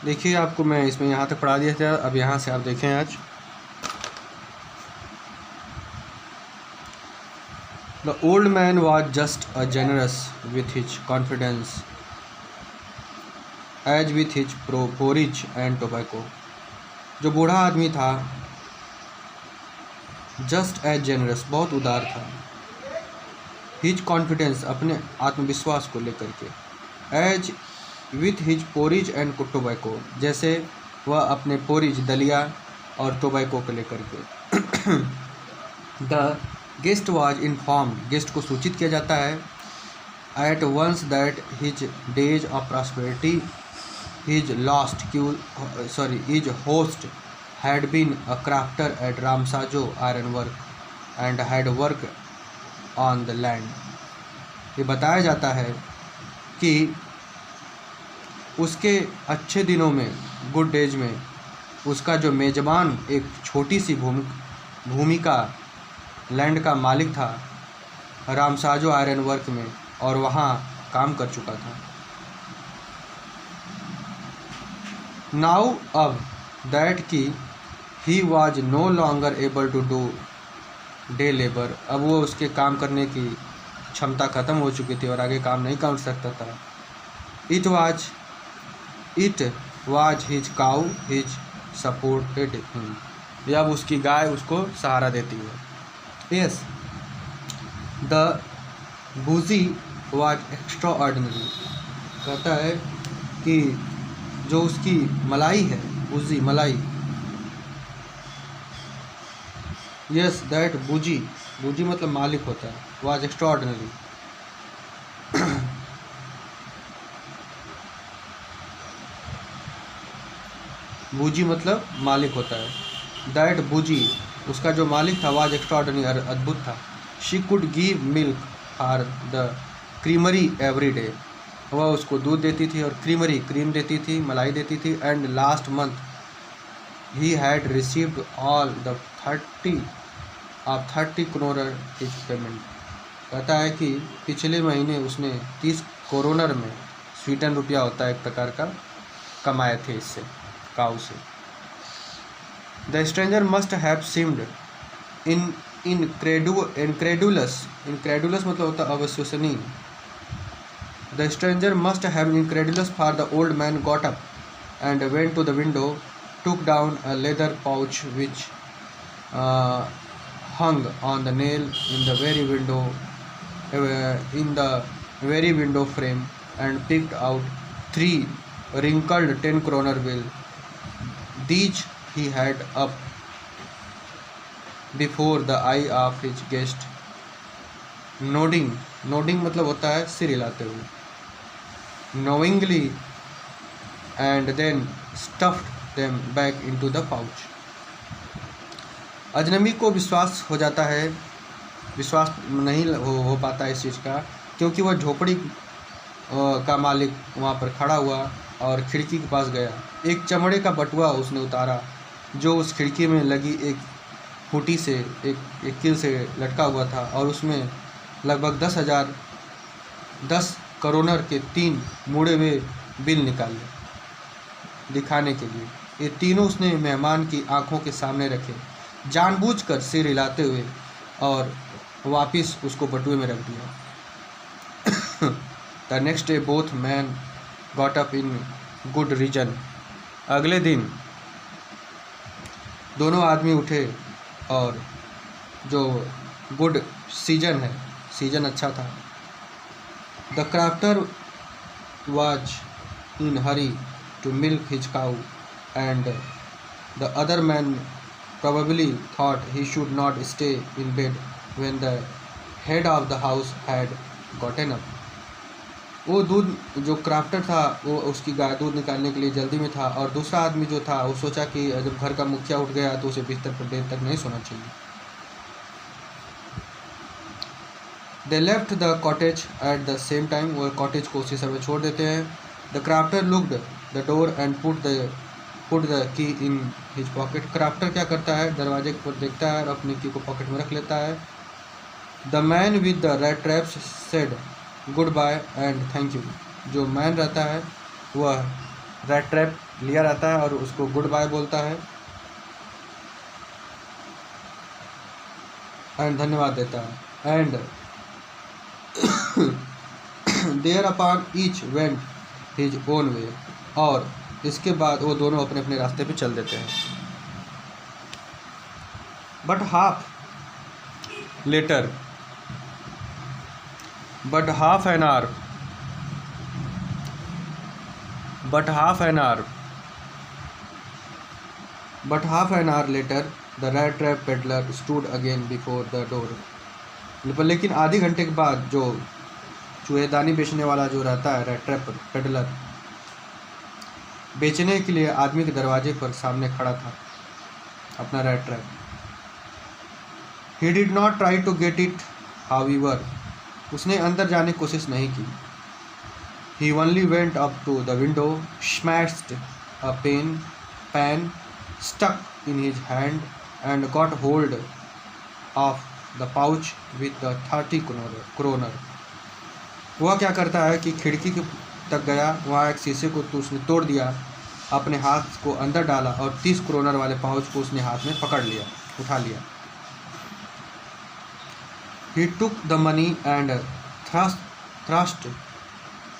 देखिए आपको मैं इसमें यहाँ तक पढ़ा दिया था, अब यहाँ से आप देखें आज। The old man was just a generous with his confidence as with his porridge and tobacco. जो बूढ़ा आदमी था, जस्ट एज जेनरस बहुत उदार था, हिज कॉन्फिडेंस अपने आत्मविश्वास को लेकर के, as with his porridge and tobacco जैसे वह अपने पोरिज दलिया और टोबैको को लेकर के। The guest was informed, guest को सूचित किया जाता है, at once that his days of prosperity his his host had been a crafter at Ramsajo Iron Work and had worked on the land। ये बताया जाता है कि उसके अच्छे दिनों में, गुड डेज में, उसका जो मेज़बान एक छोटी सी भूमि का लैंड का मालिक था रामसाजो आयरन वर्क में, और वहाँ काम कर चुका था। नाउ अब दैट की he was no longer able to do day labour, अब वो उसके काम करने की क्षमता ख़त्म हो चुकी थी और आगे काम नहीं कर सकता था। It was his cow his supported him, अब उसकी गाय उसको सहारा देती है। यस, द बूजी वाज एक्स्ट्रा ऑर्डिनरी, कहता है कि जो उसकी मलाई है, बूजी मलाई, यस दैट बूजी मतलब मालिक होता है, वाज एक्स्ट्रा ऑर्डिनरी। बूजी मतलब मालिक होता है। दैट बूजी, उसका जो मालिक था, वाज एक्स्ट्रा ऑर्डिनरी, अद्भुत था। She could give milk for the creamery every day, वह उसको दूध देती थी और क्रीम देती थी, मलाई देती थी। एंड लास्ट मंथ ही हैड रिसीव्ड ऑल द 30 करोनर हिज पेमेंट, कहता है कि पिछले महीने उसने 30 करोनर में, स्वीडन रुपया होता है एक प्रकार का, कमाए थे इससे, काऊ से। The stranger must have seemed incredulous मतलब होता है अविश्वसनीय। The stranger must have incredulous for the old man got up and went to the window, took down a leather pouch which hung on the nail in the very window frame, and picked out 3 wrinkled 10 kroner bill. These he had up before the eye of his guest, nodding मतलब होता है सिर हिलाते हुए, knowingly, and then stuffed them back into the pouch। अजनबी को विश्वास हो जाता है, विश्वास नहीं हो पाता इस चीज़ का, क्योंकि वह झोपड़ी का मालिक वहाँ पर खड़ा हुआ और खिड़की के पास गया। एक चमड़े का बटुआ उसने उतारा जो उस खिड़की में लगी एक खूंटी से, एक कील से लटका हुआ था, और उसमें लगभग 10 करोनर के 3 मुड़े हुए बिल निकाले दिखाने के लिए। ये तीनों उसने मेहमान की आंखों के सामने रखे, जानबूझकर सिर हिलाते हुए, और वापिस उसको बटुए में रख दिया। The next day both man got up in good reason, अगले दिन दोनों आदमी उठे, और जो गुड सीजन है, सीजन अच्छा था। The crafter was in Hari to milk his cow, and the other man probably thought he should not stay in bed when the head of the house had gotten up। वो दूध, जो crafter था, वो उसकी गाय दूध निकालने के लिए जल्दी में था, और दूसरा आदमी जो था वो सोचा कि जब घर का मुखिया उठ गया तो उसे बिस्तर पर देर तक नहीं सोना चाहिए। They left the cottage at the same time, वो कॉटेज को उसी समय छोड़ देते हैं। The crafter looked the door and put the key in his pocket। Crafter क्या करता है, दरवाजे पर देखता है और अपनी की को पॉकेट में रख लेता है। The man with the rat traps said goodbye and thank you। जो मैन रहता है वह रैट ट्रैप लिया रहता है और उसको गुड बाय बोलता है एंड धन्यवाद देता है। And thereupon each went his own way, और इसके बाद वो दोनों अपने अपने रास्ते पे चल देते हैं। But half later But half an hour later, the rat trap peddler stood again before the door. लेकिन आधे घंटे के बाद जो चूहेदानी बेचने वाला जो रहता है रैट ट्रैप पेडलर, बेचने के लिए आदमी के दरवाजे पर सामने खड़ा था अपना rat trap. He did not try to get it, however. उसने अंदर जाने की कोशिश नहीं की। He only went up to the window, smashed a pan stuck in his hand, and got hold of the pouch with the 30 kroner. वह क्या करता है कि खिड़की तक गया, वहाँ एक शीशे को तो उसने तोड़ दिया, अपने हाथ को अंदर डाला और 30 क्रोनर वाले पाउच को उसने हाथ में पकड़ लिया, उठा लिया। He took the money and thrust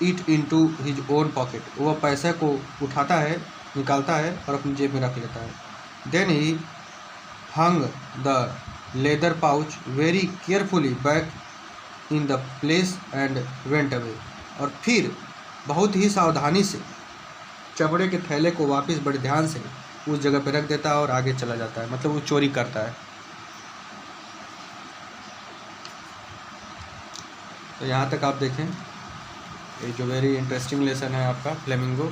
it into his own pocket. वह पैसे को उठाता है, निकालता है और अपनी जेब में रख लेता है। Then he hung the leather pouch very carefully back in the place and went away. और फिर बहुत ही सावधानी से चमड़े के थैले को वापस बड़े ध्यान से उस जगह पर रख देता है और आगे चला जाता है, मतलब वो चोरी करता है। तो यहाँ तक आप देखें, ये जो वेरी इंटरेस्टिंग लेसन है आपका फ्लेमिंगो,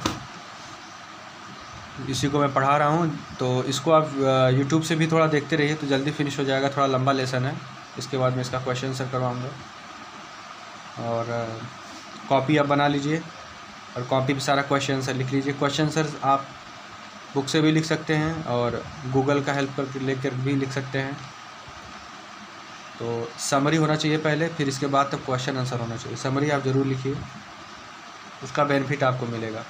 इसी को मैं पढ़ा रहा हूँ, तो इसको आप यूट्यूब से भी थोड़ा देखते रहिए तो जल्दी फिनिश हो जाएगा। थोड़ा लंबा लेसन है, इसके बाद मैं इसका क्वेश्चन आंसर करवाऊँगा। और कॉपी आप बना लीजिए और कॉपी पे सारा क्वेश्चन आंसर लिख लीजिए। क्वेश्चन आंसर आप बुक से भी लिख सकते हैं और गूगल का हेल्प कर लेकर भी लिख सकते हैं। तो समरी होना चाहिए पहले, फिर इसके बाद तब क्वेश्चन आंसर होना चाहिए। समरी आप ज़रूर लिखिए, उसका बेनिफिट आपको मिलेगा।